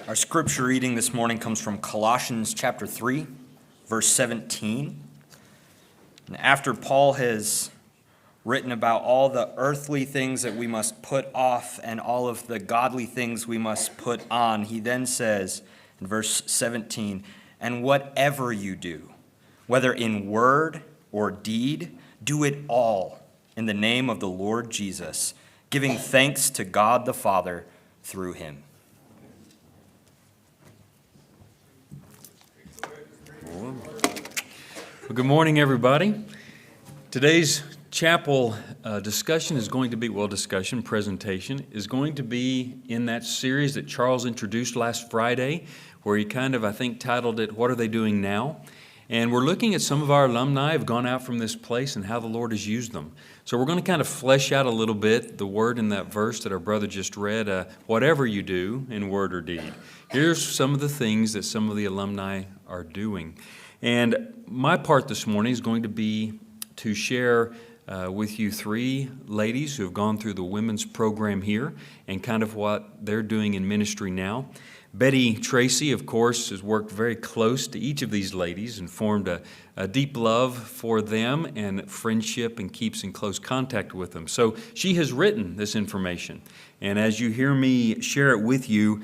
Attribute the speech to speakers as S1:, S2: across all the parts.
S1: Our scripture reading this morning comes from Colossians chapter 3, verse 17. And after Paul has written about all the earthly things that we must put off and all of the godly things we must put on, he then says in verse 17, "And whatever you do, whether in word or deed, do it all in the name of the Lord Jesus, giving thanks to God the Father through him."
S2: Well, good morning, everybody. Today's chapel presentation is going to be in that series that Charles introduced last Friday, where he I think, titled it, "What Are They Doing Now?" And we're looking at some of our alumni who have gone out from this place and how the Lord has used them. So we're going to kind of flesh out a little bit the word in that verse that our brother just read, whatever you do in word or deed. Here's some of the things that some of the alumni are doing. And my part this morning is going to be to share with you three ladies who have gone through the women's program here and kind of what they're doing in ministry now. Betty Tracy, of course, has worked very close to each of these ladies and formed a deep love for them and friendship and keeps in close contact with them. So she has written this information. And as you hear me share it with you,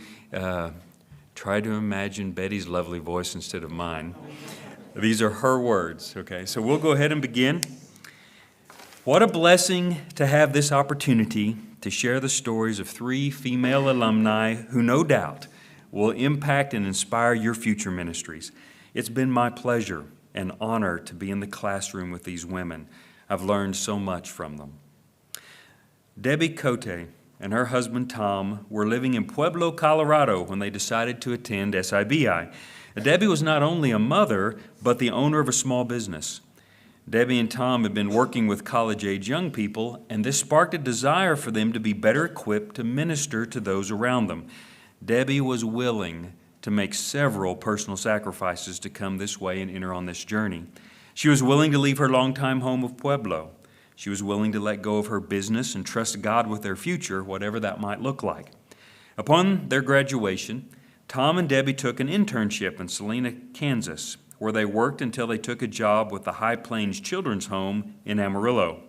S2: try to imagine Betty's lovely voice instead of mine. These are her words, okay? So we'll go ahead and begin. What a blessing to have this opportunity to share the stories of three female alumni who no doubt will impact and inspire your future ministries. It's been my pleasure and honor to be in the classroom with these women. I've learned so much from them. Debbie Cote and her husband Tom were living in Pueblo, Colorado when they decided to attend SIBI. Debbie was not only a mother, but the owner of a small business. Debbie and Tom had been working with college-age young people, and this sparked a desire for them to be better equipped to minister to those around them. Debbie was willing to make several personal sacrifices to come this way and enter on this journey. She was willing to leave her longtime home of Pueblo. She was willing to let go of her business and trust God with their future, whatever that might look like. Upon their graduation, Tom and Debbie took an internship in Salina, Kansas, where they worked until they took a job with the High Plains Children's Home in Amarillo.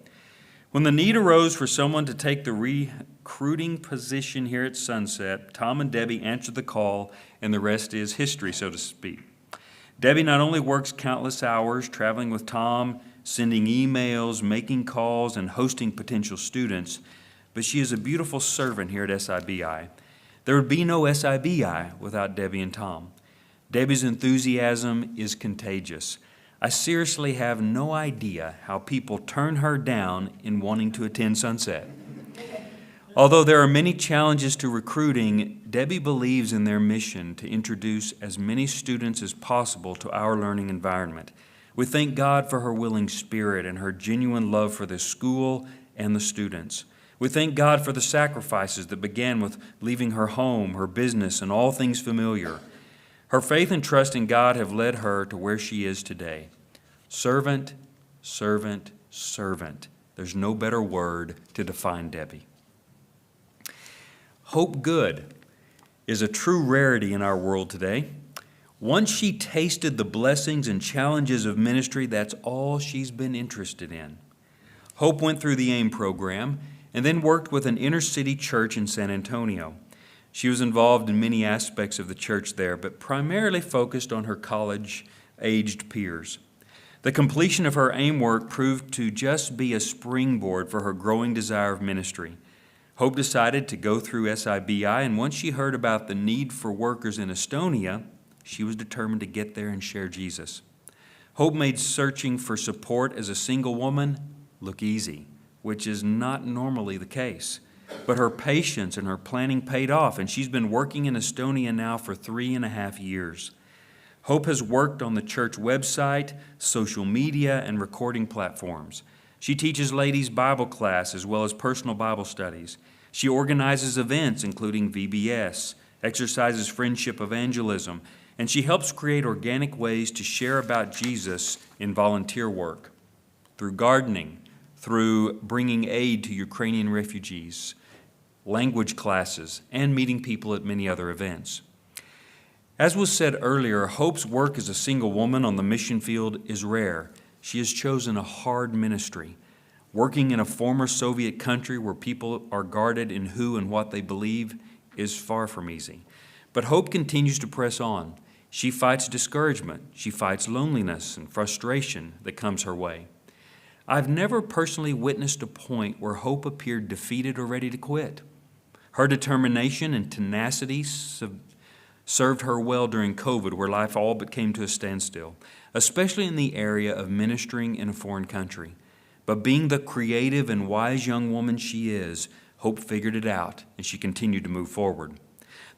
S2: When the need arose for someone to take the recruiting position here at Sunset, Tom and Debbie answered the call, and the rest is history, so to speak. Debbie not only works countless hours traveling with Tom, sending emails, making calls, and hosting potential students, but she is a beautiful servant here at SIBI. There would be no SIBI without Debbie and Tom. Debbie's enthusiasm is contagious. I seriously have no idea how people turn her down in wanting to attend Sunset. Although there are many challenges to recruiting, Debbie believes in their mission to introduce as many students as possible to our learning environment. We thank God for her willing spirit and her genuine love for this school and the students. We thank God for the sacrifices that began with leaving her home, her business, and all things familiar. Her faith and trust in God have led her to where she is today. Servant, servant, servant. There's no better word to define Debbie. Hope Good is a true rarity in our world today. Once she tasted the blessings and challenges of ministry, that's all she's been interested in. Hope went through the AIM program and then worked with an inner-city church in San Antonio. She was involved in many aspects of the church there, but primarily focused on her college-aged peers. The completion of her AIM work proved to just be a springboard for her growing desire of ministry. Hope decided to go through SIBI, and once she heard about the need for workers in Estonia, she was determined to get there and share Jesus. Hope made searching for support as a single woman look easy, which is not normally the case. But her patience and her planning paid off, and she's been working in Estonia now for 3.5 years. Hope has worked on the church website, social media, and recording platforms. She teaches ladies' Bible class as well as personal Bible studies. She organizes events including VBS, exercises friendship evangelism, and she helps create organic ways to share about Jesus in volunteer work, through gardening, through bringing aid to Ukrainian refugees, language classes, and meeting people at many other events. As was said earlier, Hope's work as a single woman on the mission field is rare. She has chosen a hard ministry. Working in a former Soviet country where people are guarded in who and what they believe is far from easy. But Hope continues to press on. She fights discouragement. She fights loneliness and frustration that comes her way. I've never personally witnessed a point where Hope appeared defeated or ready to quit. Her determination and tenacity served her well during COVID, where life all but came to a standstill, especially in the area of ministering in a foreign country. But being the creative and wise young woman she is, Hope figured it out, and she continued to move forward.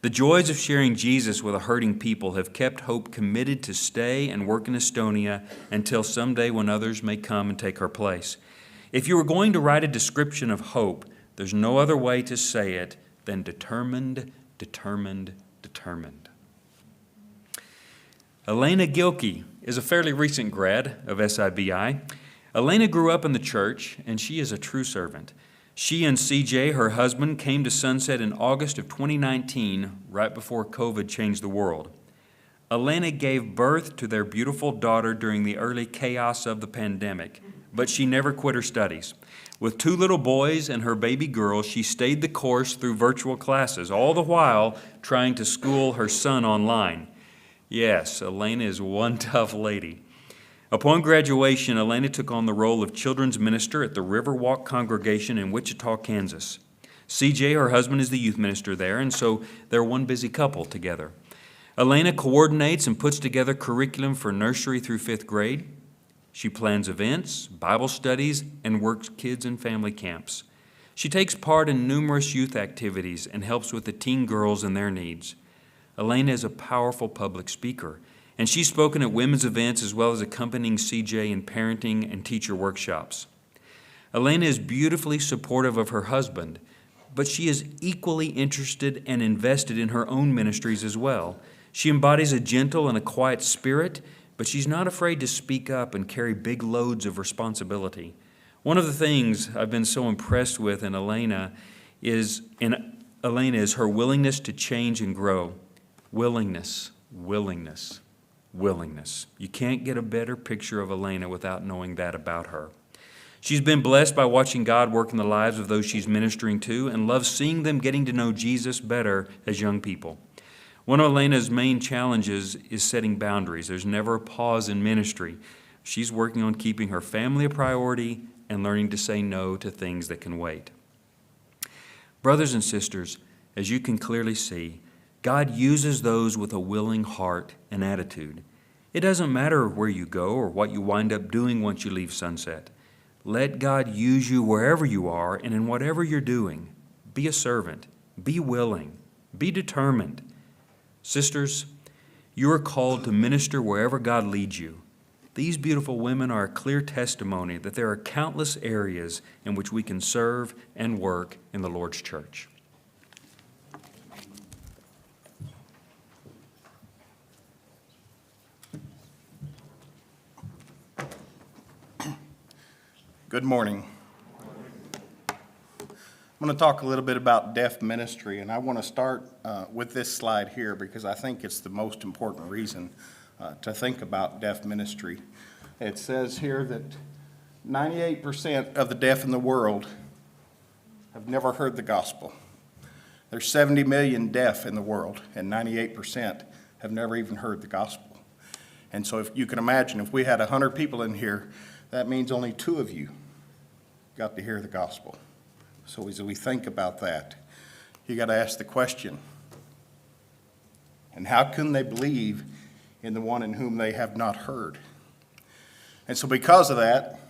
S2: The joys of sharing Jesus with a hurting people have kept Hope committed to stay and work in Estonia until someday when others may come and take her place. If you were going to write a description of Hope, there's no other way to say it than determined, determined, determined. Elena Gilkey is a fairly recent grad of SIBI. Elena grew up in the church, and she is a true servant. She and CJ, her husband, came to Sunset in August of 2019, right before COVID changed the world. Elena gave birth to their beautiful daughter during the early chaos of the pandemic, but she never quit her studies. With 2 little boys and her baby girl, she stayed the course through virtual classes, all the while trying to school her son online. Yes, Elena is one tough lady. Upon graduation, Elena took on the role of children's minister at the Riverwalk congregation in Wichita, Kansas. CJ, her husband, is the youth minister there, and so they're one busy couple together. Elena coordinates and puts together curriculum for nursery through 5th grade. She plans events, Bible studies, and works kids and family camps. She takes part in numerous youth activities and helps with the teen girls and their needs. Elena is a powerful public speaker, and she's spoken at women's events as well as accompanying CJ in parenting and teacher workshops. Elena is beautifully supportive of her husband, but she is equally interested and invested in her own ministries as well. She embodies a gentle and a quiet spirit, but she's not afraid to speak up and carry big loads of responsibility. One of the things I've been so impressed with in Elena is her willingness to change and grow. Willingness, willingness, willingness. You can't get a better picture of Elena without knowing that about her. She's been blessed by watching God work in the lives of those she's ministering to and loves seeing them getting to know Jesus better as young people. One of Elena's main challenges is setting boundaries. There's never a pause in ministry. She's working on keeping her family a priority and learning to say no to things that can wait. Brothers and sisters, as you can clearly see, God uses those with a willing heart and attitude. It doesn't matter where you go or what you wind up doing once you leave Sunset. Let God use you wherever you are and in whatever you're doing. Be a servant. Be willing. Be determined. Sisters, you are called to minister wherever God leads you. These beautiful women are a clear testimony that there are countless areas in which we can serve and work in the Lord's church.
S3: Good morning. I'm going to talk a little bit about deaf ministry, and I want to start with this slide here because I think it's the most important reason to think about deaf ministry. It says here that 98% of the deaf in the world have never heard the gospel. There's 70 million deaf in the world, and 98% have never even heard the gospel. And so if you can imagine, if we had 100 people in here, that means only 2 of you got to hear the gospel. So as we think about that, you got to ask the question, and how can they believe in the one in whom they have not heard? And so because of that,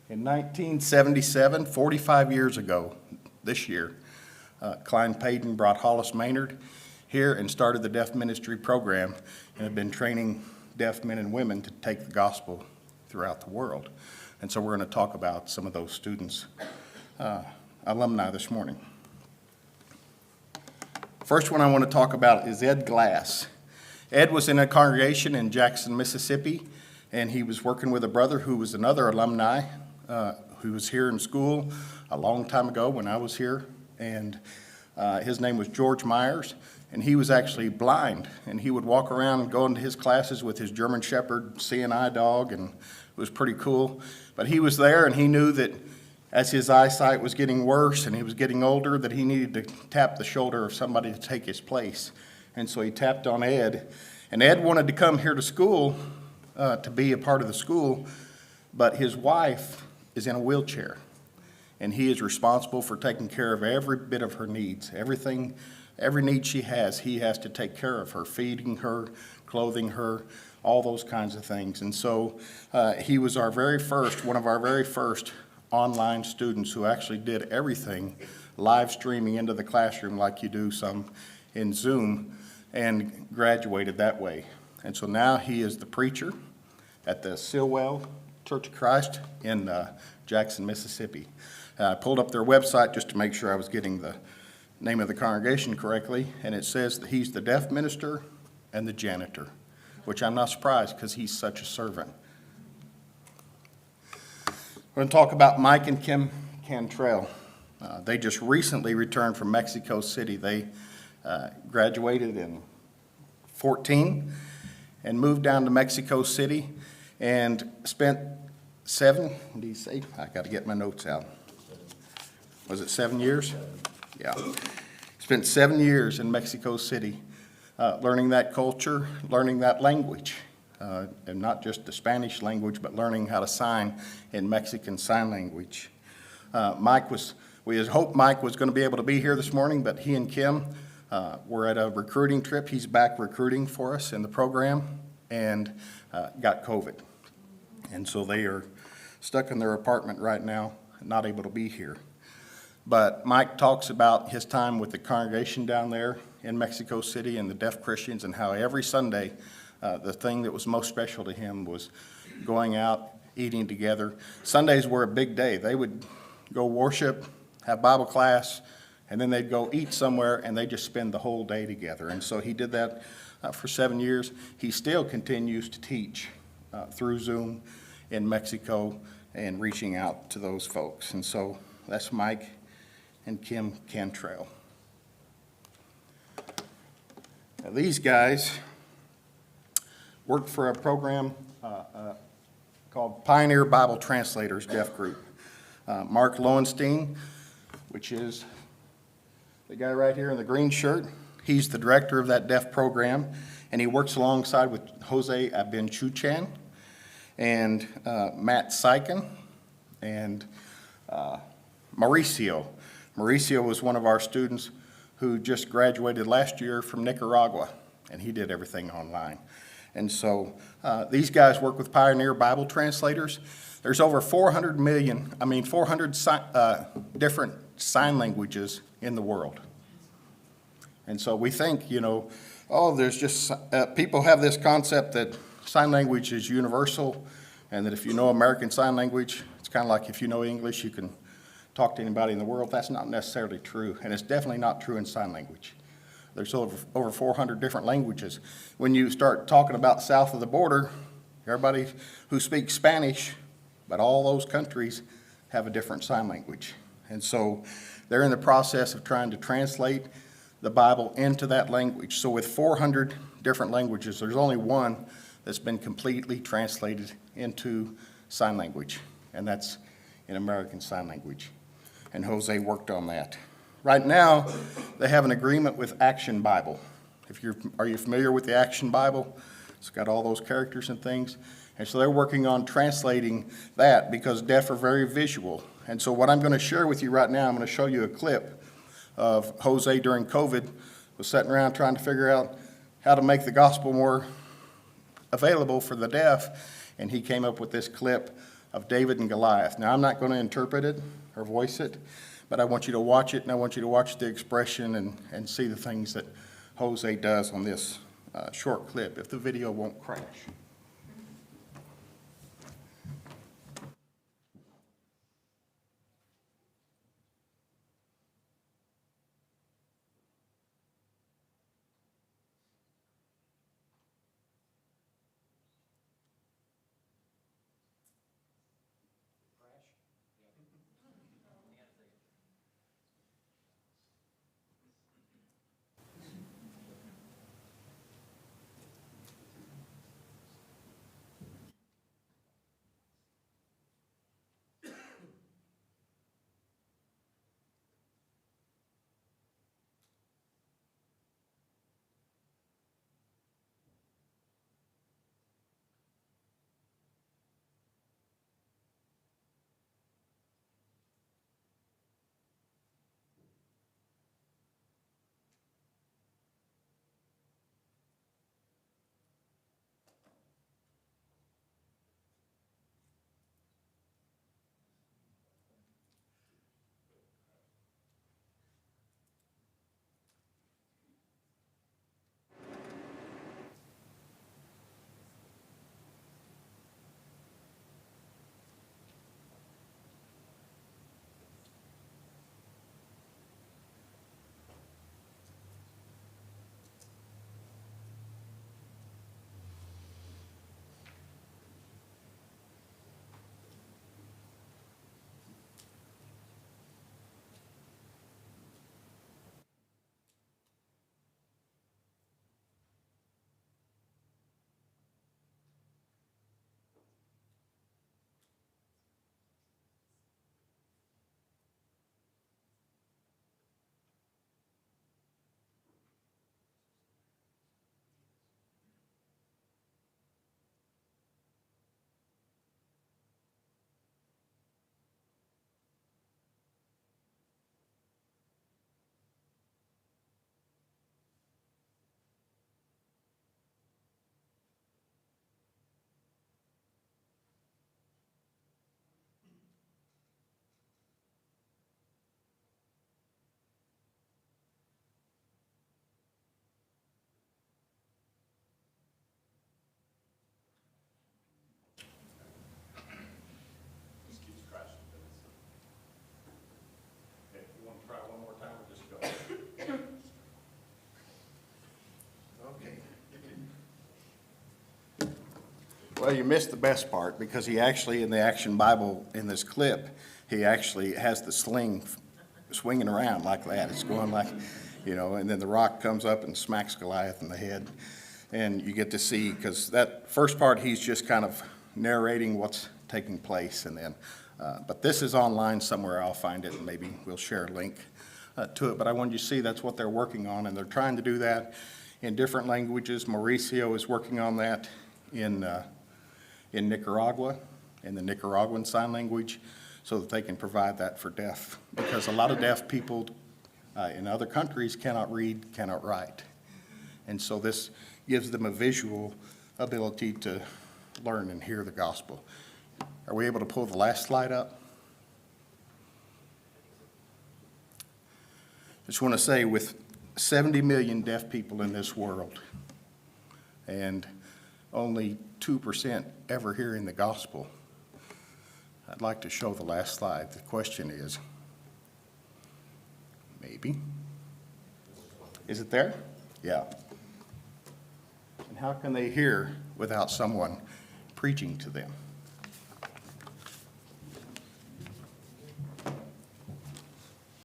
S3: in 1977, 45 years ago this year, Klein Payton brought Hollis Maynard here and started the deaf ministry program and have been training deaf men and women to take the gospel throughout the world. And so we're going to talk about some of those students, alumni this morning. First one I want to talk about is Ed Glass. Ed was in a congregation in Jackson, Mississippi, and he was working with a brother who was another alumni who was here in school a long time ago when I was here. And His name was George Myers, and he was actually blind. And he would walk around and go into his classes with his German Shepherd CNI dog, and it was pretty cool. But he was there, and he knew that as his eyesight was getting worse and he was getting older, that he needed to tap the shoulder of somebody to take his place. And so he tapped on Ed. And Ed wanted to come here to school to be a part of the school, but his wife is in a wheelchair. And he is responsible for taking care of every bit of her needs. Everything, every need she has, he has to take care of her, feeding her, clothing her, all those kinds of things. And so he was one of our very first online students who actually did everything live streaming into the classroom like you do some in Zoom, and graduated that way. And so now he is the preacher at the Silwell Church of Christ in Jackson, Mississippi. I pulled up their website just to make sure I was getting the name of the congregation correctly, and it says that he's the deaf minister and the janitor, which I'm not surprised because he's such a servant. We're going to talk about Mike and Kim Cantrell. They just recently returned from Mexico City. They graduated in 14 and moved down to Mexico City and spent I got to get my notes out. Was it 7 years? Yeah. Spent 7 years in Mexico City learning that culture, learning that language. And not just the Spanish language, but learning how to sign in Mexican Sign Language. We had hoped Mike was going to be able to be here this morning, but he and Kim were at a recruiting trip. He's back recruiting for us in the program and got COVID. And so they are stuck in their apartment right now, not able to be here. But Mike talks about his time with the congregation down there in Mexico City and the deaf Christians, and how every Sunday the thing that was most special to him was going out, eating together. Sundays were a big day. They would go worship, have Bible class, and then they'd go eat somewhere, and they'd just spend the whole day together. And so he did that for 7 years. He still continues to teach through Zoom in Mexico and reaching out to those folks. And so that's Mike and Kim Cantrell. Now, these guys worked for a program called Pioneer Bible Translators Deaf Group. Mark Lowenstein, which is the guy right here in the green shirt, he's the director of that deaf program, and he works alongside with Jose Abenchuchan and Matt Sykin and Mauricio. Mauricio was one of our students who just graduated last year from Nicaragua, and he did everything online. And so these guys work with Pioneer Bible Translators. There's over 400 different sign languages in the world. And so we think, there's just, people have this concept that sign language is universal, and that if you know American Sign Language, it's kind of like if you know English, you can talk to anybody in the world. That's not necessarily true, and it's definitely not true in sign language. There's over 400 different languages. When you start talking about south of the border, everybody who speaks Spanish, but all those countries have a different sign language. And so they're in the process of trying to translate the Bible into that language. So with 400 different languages, there's only one that's been completely translated into sign language, and that's in American Sign Language. And Jose worked on that. Right now, they have an agreement with Action Bible. Are you familiar with the Action Bible? It's got all those characters and things. And so they're working on translating that because deaf are very visual. And so what I'm going to share with you right now, I'm going to show you a clip of Jose during COVID was sitting around trying to figure out how to make the gospel more available for the deaf. And he came up with this clip of David and Goliath. Now, I'm not going to interpret it or voice it, but I want you to watch it, and I want you to watch the expression and see the things that Jose does on this short clip, if the video won't crash. Well, you missed the best part, because he actually, in the Action Bible, in this clip, he actually has the sling swinging around like that. It's going like, and then the rock comes up and smacks Goliath in the head. And you get to see, because that first part, he's just kind of narrating what's taking place. And then, but this is online somewhere. I'll find it, and maybe we'll share a link to it. But I wanted you to see that's what they're working on, and they're trying to do that in different languages. Mauricio is working on that in Nicaragua, in the Nicaraguan Sign Language, so that they can provide that for deaf. Because a lot of deaf people in other countries cannot read, cannot write. And so this gives them a visual ability to learn and hear the gospel. Are we able to pull the last slide up? Just want to say, with 70 million deaf people in this world, and only 2% ever hearing the gospel, I'd like to show the last slide. The question is, maybe? Is it there? Yeah. And how can they hear without someone preaching to them?